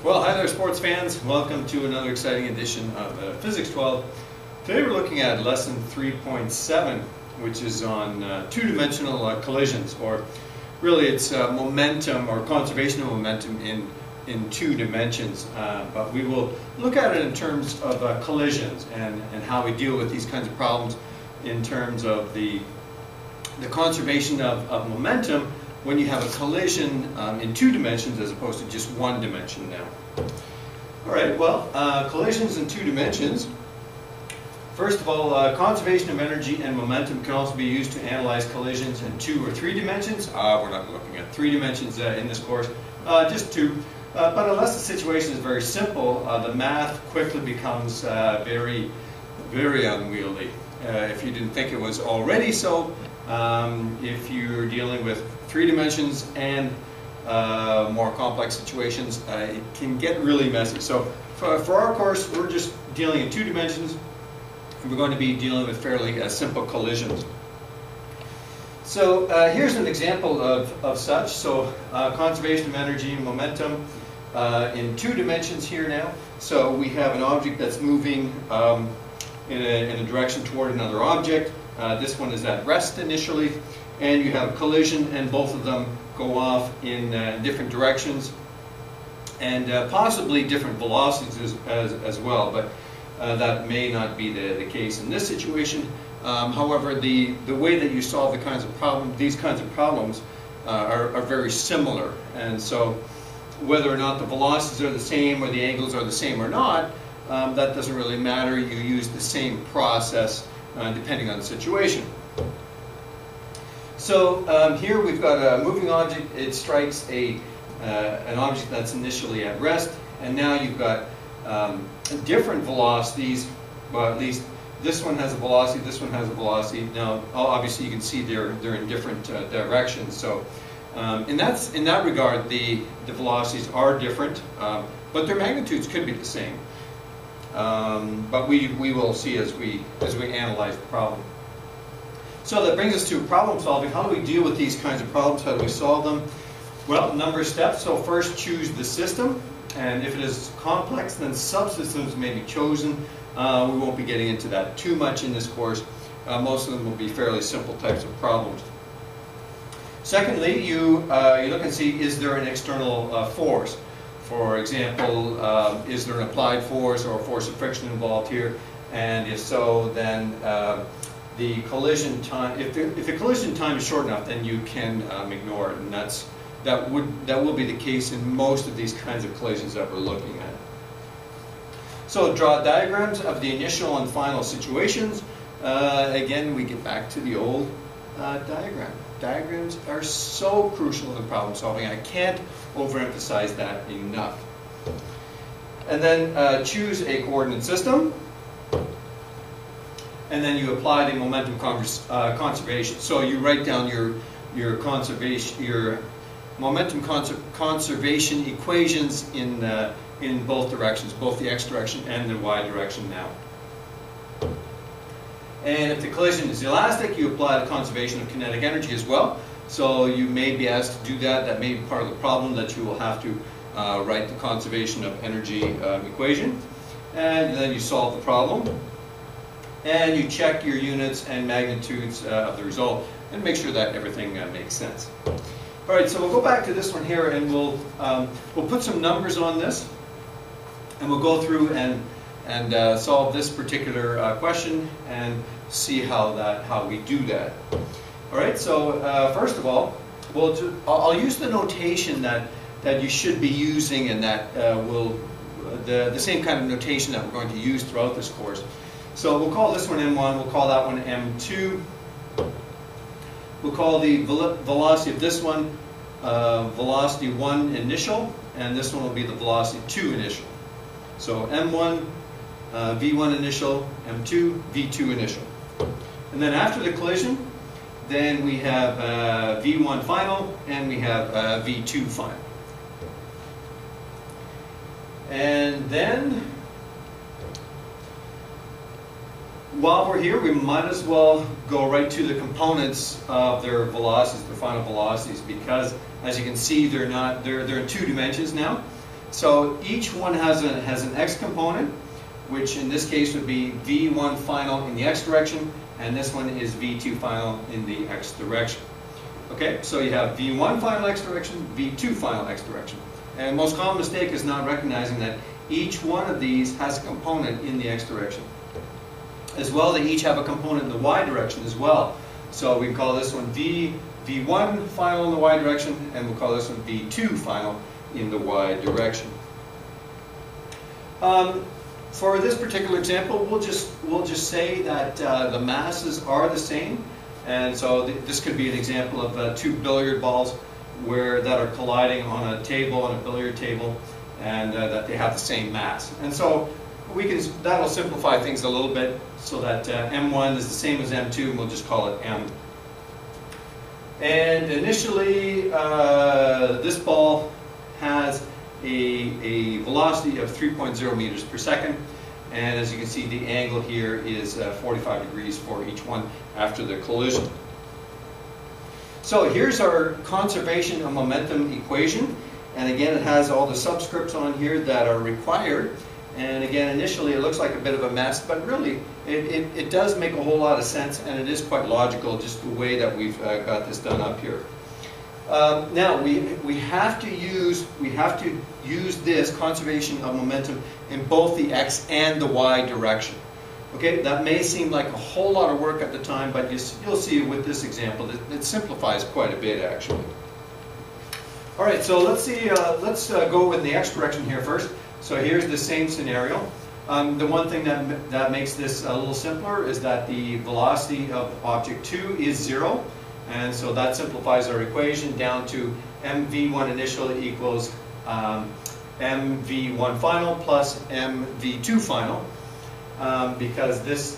Well, hi there sports fans. Welcome to another exciting edition of Physics 12. Today we're looking at lesson 3.7, which is on two-dimensional collisions, or really it's momentum or conservation of momentum in two dimensions. But we will look at it in terms of collisions and how we deal with these kinds of problems in terms of the conservation of momentum when you have a collision in two dimensions as opposed to just one dimension now. All right, well, collisions in two dimensions. First of all, conservation of energy and momentum can also be used to analyze collisions in 2 or 3 dimensions. We're not looking at 3 dimensions in this course, just 2. But unless the situation is very simple, the math quickly becomes very, very unwieldy. If you didn't think it was already so, if you're dealing with 3 dimensions and more complex situations, it can get really messy. So for our course, we're just dealing in 2 dimensions, and we're going to be dealing with fairly simple collisions. So here's an example of such. So conservation of energy and momentum in 2 dimensions here now. So we have an object that's moving in a direction toward another object. This one is at rest initially, and you have a collision, and both of them go off in different directions, and possibly different velocities as well, but that may not be the case in this situation. However, the way that you solve these kinds of problems are very similar, and so whether or not the velocities are the same or the angles are the same or not, that doesn't really matter. You use the same process depending on the situation. So here we've got a moving object. It strikes an object that's initially at rest, and now you've got different velocities. Well, at least this one has a velocity, this one has a velocity. Now, obviously, you can see they're in different directions. So, in that regard, the velocities are different, but their magnitudes could be the same. But we will see as we analyze the problem. So that brings us to problem solving. How do we deal with these kinds of problems? How do we solve them? Well, a number of steps. So first, choose the system, and if it is complex, then subsystems may be chosen. We won't be getting into that too much in this course. Most of them will be fairly simple types of problems. Secondly, you look and see, is there an external force? For example, is there an applied force or a force of friction involved here? And if so, then the collision time, if the collision time is short enough, then you can ignore it, and that will be the case in most of these kinds of collisions that we're looking at. So draw diagrams of the initial and final situations. Again, we get back to the old diagram. Diagrams are so crucial in problem solving. I can't overemphasize that enough. And then choose a coordinate system. And then you apply the momentum conservation. So you write down your momentum conservation equations in both directions, both the x direction and the y direction now. And if the collision is elastic, you apply the conservation of kinetic energy as well. So you may be asked to do that. That may be part of the problem, that you will have to write the conservation of energy equation. And then you solve the problem. And you check your units and magnitudes of the result and make sure that everything makes sense. All right, so we'll go back to this one here, and we'll put some numbers on this, and we'll go through and solve this particular question and see how we do that. All right, so first of all, I'll use the notation that you should be using, and that the same kind of notation that we're going to use throughout this course. So we'll call this one M1, we'll call that one M2. We'll call the velocity of this one velocity 1 initial, and this one will be the velocity 2 initial. So M1, V1 initial, M2, V2 initial. And then after the collision, then we have V1 final, and we have V2 final. And then, while we're here, we might as well go right to the components of their velocities, their final velocities, because as you can see, they're in 2 dimensions now. So each one has an x component, which in this case would be v1 final in the x direction, and this one is v2 final in the x direction. Okay, so you have v1 final x direction, v2 final x direction. And most common mistake is not recognizing that each one of these has a component in the x direction. As well, they each have a component in the y direction as well. So we call this one v1 final in the y direction, and we'll call this one v2 final in the y direction. For this particular example, we'll just say that the masses are the same, and so this could be an example of two billiard balls that are colliding on a table, on a billiard table, and that they have the same mass. And so that'll simplify things a little bit, so that M1 is the same as M2, and we'll just call it M. And initially, this ball has a velocity of 3.0 meters per second, and as you can see, the angle here is 45 degrees for each one after the collision. So here's our conservation of momentum equation, and again it has all the subscripts on here that are required. And again, initially it looks like a bit of a mess, but really it does make a whole lot of sense, and it is quite logical just the way that we've got this done up here. Now we have to use this conservation of momentum in both the x and the y direction. Okay, that may seem like a whole lot of work at the time, but you'll see with this example it simplifies quite a bit actually. All right, so let's go in the x direction here first. So here's the same scenario. The one thing that makes this a little simpler is that the velocity of object 2 is 0. And so that simplifies our equation down to mv1 initial equals mv1 final plus mv2 final, because this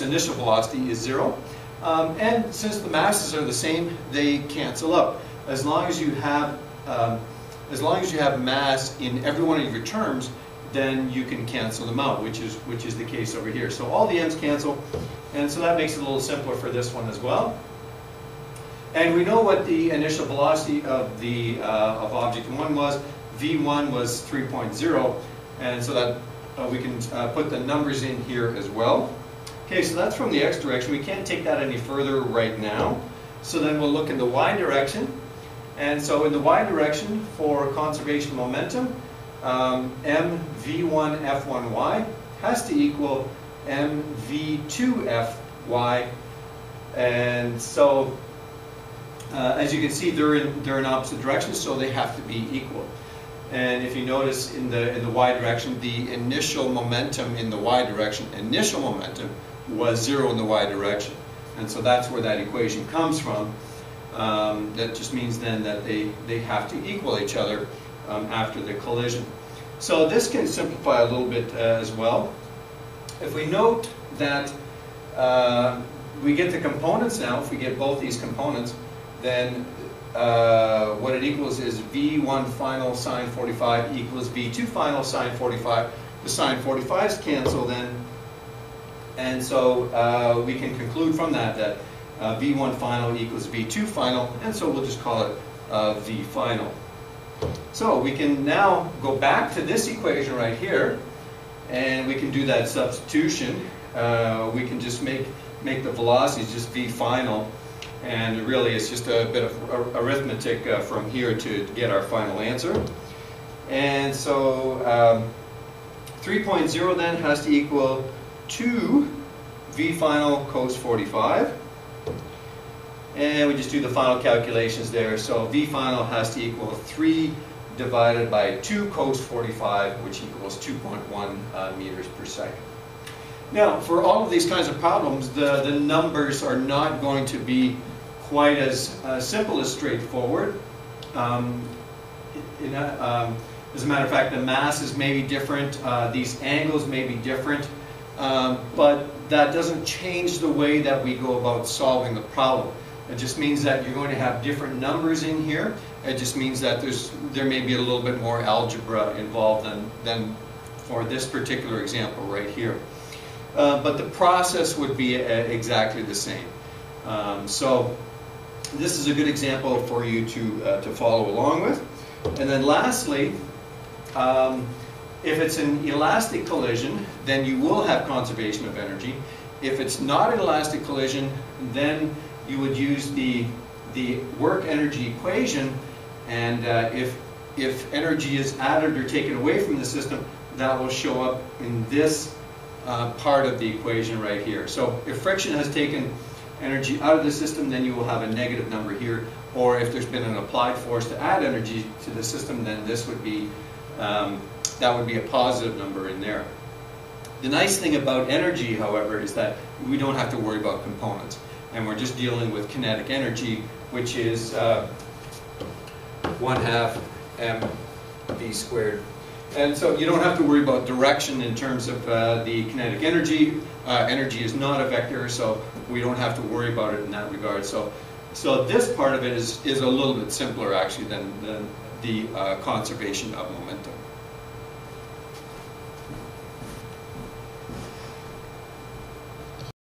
initial velocity is 0. And since the masses are the same, they cancel out. As long as you have mass in every one of your terms, then you can cancel them out, which is the case over here. So all the m's cancel, and so that makes it a little simpler for this one as well. And we know what the initial velocity of object 1 was. v1 was 3.0, and so that we can put the numbers in here as well. Okay, so that's from the x direction. We can't take that any further right now. So then we'll look in the y direction. And so in the y direction, for conservation of momentum, mv1f1y has to equal mv2fy. And so, as you can see, they're in opposite directions, so they have to be equal. And if you notice in the y direction, the initial momentum in the y direction, initial momentum was 0 in the y direction. And so that's where that equation comes from. That just means then that they have to equal each other after the collision. So this can simplify a little bit as well. If we note that we get the components now, if we get both these components, then what it equals is v1 final sine 45 equals v2 final sine 45. The sine 45s cancel then, and so we can conclude from that v1 final equals v2 final, and so we'll just call it v final. So we can now go back to this equation right here, and we can do that substitution. We can just make the velocities just v final, and really it's just a bit of arithmetic from here to get our final answer. And so 3.0 then has to equal 2 v final cos 45. And we just do the final calculations there. So v final has to equal 3 divided by 2 cos 45, which equals 2.1 meters per second. Now, for all of these kinds of problems, the numbers are not going to be quite as simple as straightforward. As a matter of fact, the masses may be different, these angles may be different, but that doesn't change the way that we go about solving the problem. It just means that you're going to have different numbers in here. It just means that there may be a little bit more algebra involved than for this particular example right here. But the process would be exactly the same. So this is a good example for you to follow along with. And then lastly, if it's an elastic collision, then you will have conservation of energy. If it's not an elastic collision, then you would use the work energy equation, and if energy is added or taken away from the system, that will show up in this part of the equation right here. So if friction has taken energy out of the system, then you will have a negative number here. Or if there's been an applied force to add energy to the system, then this would be that would be a positive number in there. The nice thing about energy, however, is that we don't have to worry about components, and we're just dealing with kinetic energy, which is 1/2 mv squared. And so you don't have to worry about direction in terms of the kinetic energy. Energy is not a vector, so we don't have to worry about it in that regard. So this part of it is a little bit simpler actually than the conservation of momentum.